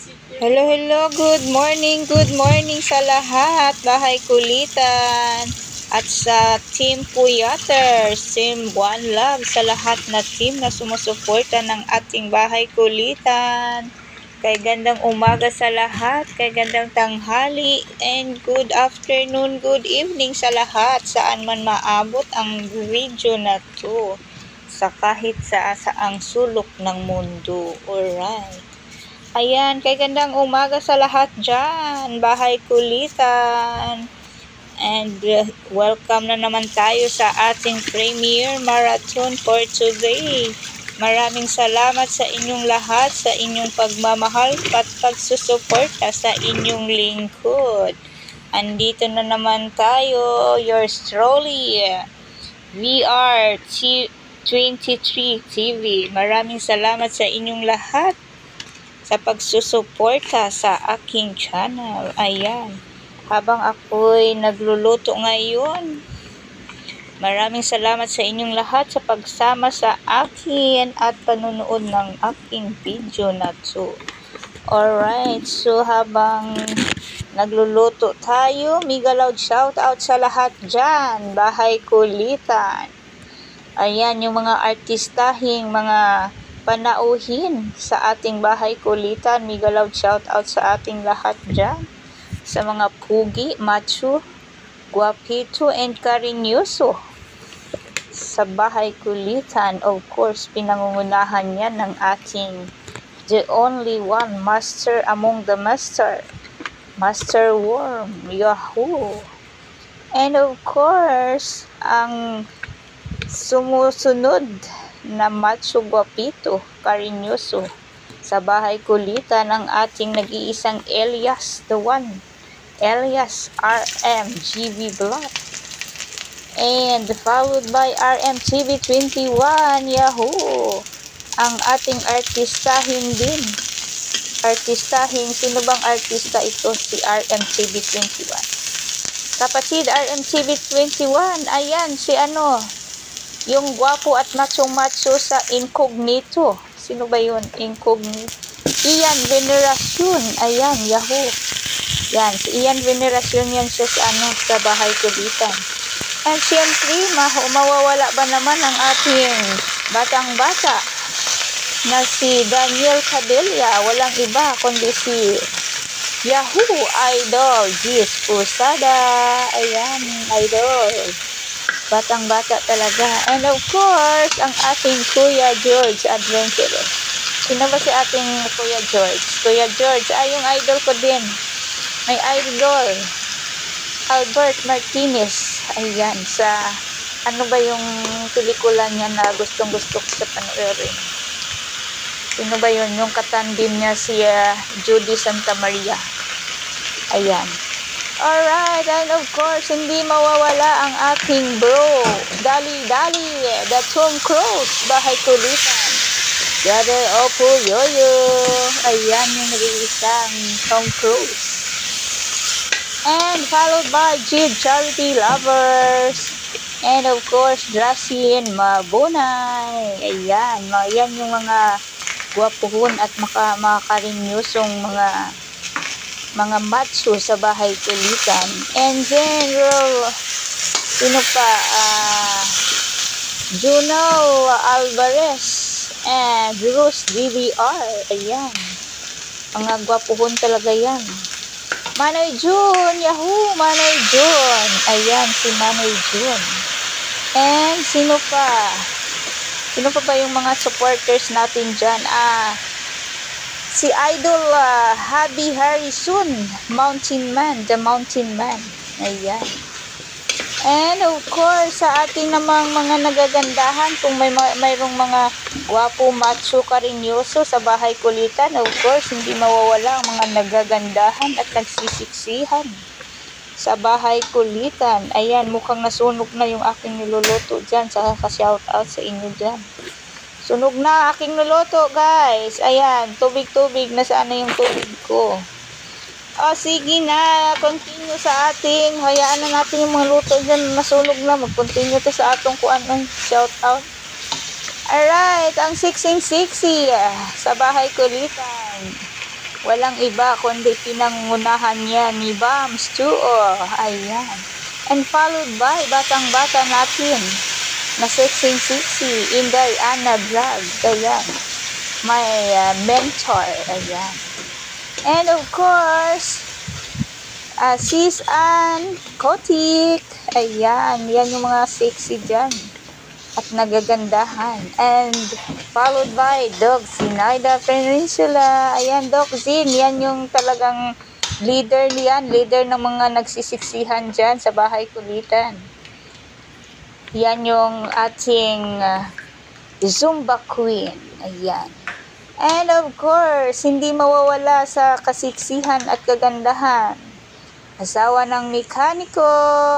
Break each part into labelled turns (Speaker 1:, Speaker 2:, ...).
Speaker 1: Hello, hello, good morning sa lahat, bahay kulitan, at sa Team Puyaters, Team One Love, sa lahat na team na sumusuporta ng ating bahay kulitan. Kay gandang umaga sa lahat, kay gandang tanghali, and good afternoon, good evening sa lahat, saan man maabot ang video na to, sa kahit sa saang sulok ng mundo. Alright. Ayan, kay gandang umaga sa lahat dyan, bahay kulitan. And welcome na naman tayo sa ating premiere marathon for today. Maraming salamat sa inyong lahat, sa inyong pagmamahal at pagsusuporta sa inyong lingkod. Andito na naman tayo, yours truly, VR23 TV. Maraming salamat sa inyong lahat sa pagsusuporta sa aking channel. Ayan. Habang ako'y nagluluto ngayon, maraming salamat sa inyong lahat sa pagsama sa akin at panunood ng aking video na to. Alright. So, habang nagluluto tayo, mega loud shout out sa lahat dyan, bahay kulitan. Ayan, yung mga artistahing, mga panauhin sa ating bahay kulitan. Mega loud shout out sa ating lahat dyan. Sa mga pugi, macho, guapito, and karinyoso sa bahay kulitan. Of course, pinangungunahan yan ng ating the only one master among the master, Master Worm, Yahoo! And of course, ang sumusunod na macho guapito, karinyoso sa bahay kulitan, ang ating nag-iisang Elias, the one, Elias RMGV Vlog, and followed by RMTV21, Yahoo! Ang ating artistahin din. Sino bang artista ito? Si RMTV21. Kapatid RMTV21, ayan, si yung gwapo at macho-macho sa Incognito. Sino ba yun? Incognito. Ian Veneracion. Ayan, Yahoo! Yan, si Ian Veneracion yan siya sa bahay kulitan. And siyempre, mawawala ba naman ang ating batang-bata na si Daniel Cadella. Walang iba kundi si Yahoo! Idol Gis Pusada. Ayan, idol. Batang-bata talaga. And of course, ang ating Kuya George Adventure. Sino ba si ating Kuya George? Kuya George, yung idol ko din. May idol, Albert Martinez. Ayan, sa ano ba yung pelikula niya na gustong-gusto ko sa panoorin? Sino ba yun? Yung katandim niya si Judy Santa Maria. Ayan. Alright, and of course, hindi mawawala ang aking bro, Dali, the Tom Cruise, bahay kulitan. Brother Opo Yoyo. Ayan yung nag-iisang Tom Cruise. And followed by Jid Charity Lovers. And of course, Drasin Mabunay. Ayan, ayan yung mga gwapuhon at makakarinyosong mga macho sa bahay kulitan. And then, sino pa? Juno Alvarez and Bruce DVR. Ayan. Mga gwapuhon talaga yan. Manoy Jun. Yahoo! Manoy Jun. Ayan, si Manoy Jun. And sino pa? Sino pa ba yung mga supporters natin dyan? Si Idol Habi Harrison, Mountain Man, the Mountain Man. Ayan. And of course, sa ating namang mga nagagandahan, kung mayroong mga gwapo, macho, karinyoso sa bahay kulitan, of course, hindi mawawala ang mga nagagandahan at nagsisiksihan sa bahay kulitan. Ayan, mukhang nasunog na yung aking niluluto dyan. Saka shoutout sa inyo dyan. Sunog na aking niluto, guys. Ayan, tubig-tubig. Nasaan na yung tubig ko? Sige na. Continue sa ating. Hayaan na natin yung mga luto dyan. Nasunog na. Mag-continue to sa atong shout out. Alright, ang siksing-siksi sa bahay kulitan. Walang iba kundi pinangunahan niya ni Bams Tuo. Ayan. And followed by batang-bata natin na sexy Inday Ana Vlog. Ayan. My mentor. Ayan. And of course, Sis Ann Kotik. Ayan. Yan yung mga sexy dyan. At nagagandahan. And followed by Doc Zinaida Peninsula. Ayan, Doc Zin. Yan yung talagang leader niyan. Leader ng mga nagsisiksihan dyan sa bahay kulitan. Yan yung ating Zumba Queen. Ayan. And of course, hindi mawawala sa kasiksihan at kagandahan. Asawa ng mekaniko.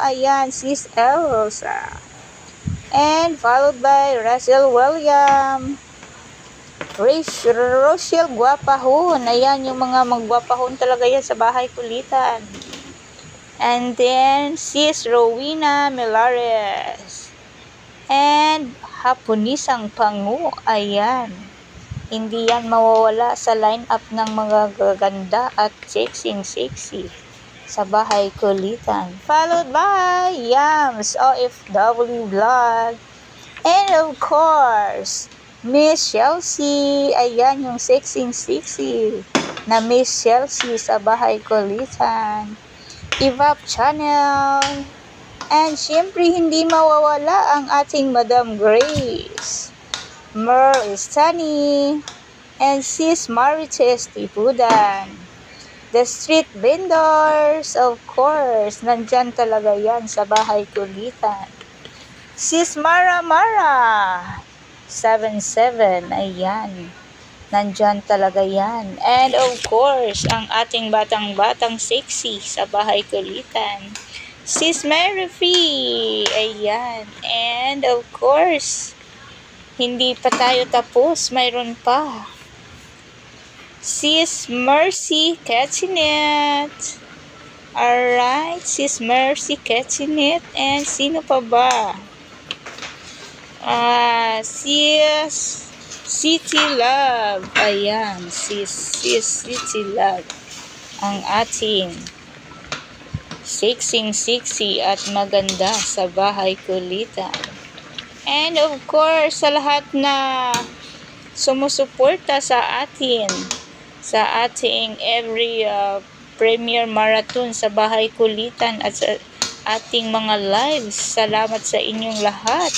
Speaker 1: Ayan, Sis Elsa. And followed by Russell William. Rochelle Guapahon. Ayan, yung mga magguapahon talaga yan sa bahay kulitan. And then, Sis Rowena Melares. And Hapunisang Pangu. Ayan. Hindi yan mawawala sa lineup ng mga gaganda at sexy sa bahay kulitan. Followed by Yams OFW Vlog. And of course, Miss Chelsea. Ayan yung sexy na Miss Chelsea sa bahay kulitan. Evap Channel. And syempre hindi mawawala ang ating Madam Grace, Merle Estani, and Sis Marites Tipudan. The street vendors, of course, nandyan talaga yan sa bahay kulitan. Sis Mara 77, ayan. Nandyan talaga yan. And of course, ang ating batang sexy sa bahay kulitan. Sis Mary Fee, ayan. And of course, hindi pa tayo tapos, mayroon pa. Sis Mercy Ketchinet. Alright, Sis Mercy Ketchinet. And sino pa ba? Sis City Love. Ayan, Sis City Love. Ang ating sexy at maganda sa bahay kulitan. And of course, sa lahat na sumusuporta sa atin, sa ating every premier marathon sa bahay kulitan at sa ating mga lives. Salamat sa inyong lahat.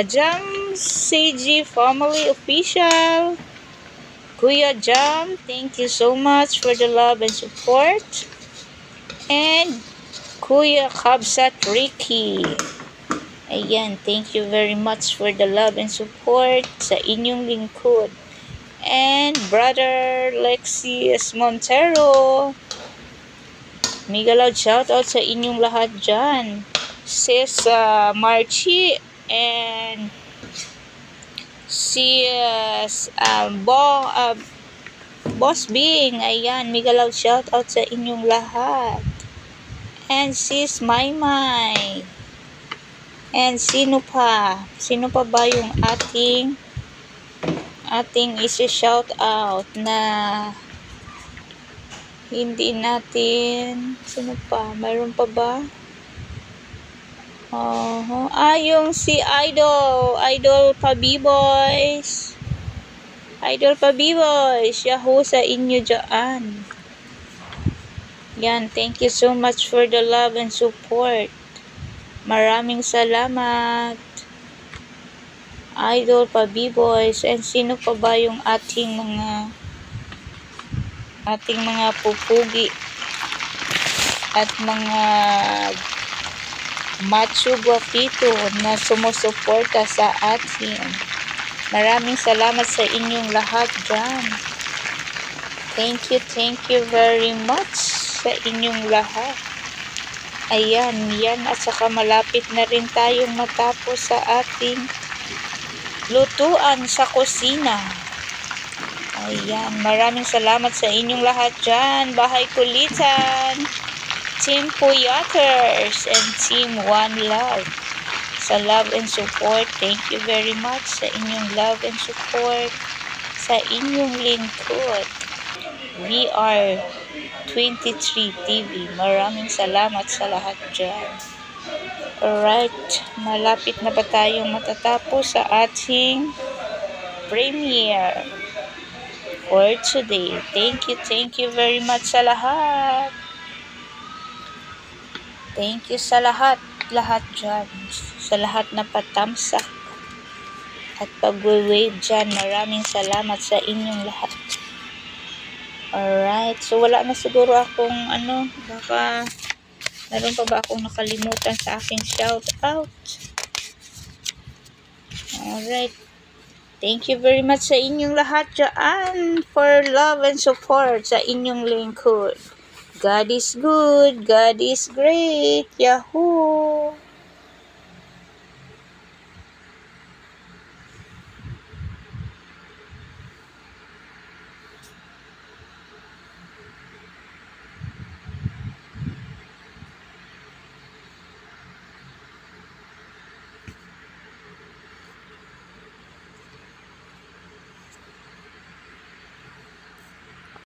Speaker 1: Jam CG Family Official, Kuya Jam, thank you so much for the love and support. And Kuya Kabsat Ricky, ayan, thank you very much for the love and support sa inyong lingkod. And Brother Lexius Montero, mega loud shout out sa inyong lahat dyan. Sis Marchi and Sis Boss Bing, ayan, mega loud shout out sa inyong lahat. And Sis Maymay. And sino pa ba yung ating isi-shout out na hindi natin, sino pa? Mayroon pa ba? Yung si Idol Pabiboys. Yahoo sa inyo dyan. Yan, thank you so much for the love and support. Maraming salamat. Idol Pabiboys. And sino pa ba yung ating mga pupugi at mga macho guapito na sumusuporta sa atin. Maraming salamat sa inyong lahat dyan. Thank you very much sa inyong lahat. Ayan, yan, at saka malapit na rin tayong matapos sa ating lutuan sa kusina. Ayan, maraming salamat sa inyong lahat dyan. Bahay kulitan, Team Puyaters, and Team One Love. Sa love and support, thank you very much sa inyong love and support sa inyong lingkod. We are 23 TV. Maraming salamat sa lahat dyan. Alright, malapit na ba tayong matatapos sa ating premiere for today? Thank you very much sa lahat. Thank you sa lahat dyan. Sa lahat na patamsak at pag-wave dyan. Maraming salamat sa inyong lahat. Alright, so wala na siguro akong baka meron pa ba akong nakalimutan sa aking shout out. Alright, thank you very much sa inyong lahat dyan for love and support sa inyong lingkod. God is good, God is great, Yahoo!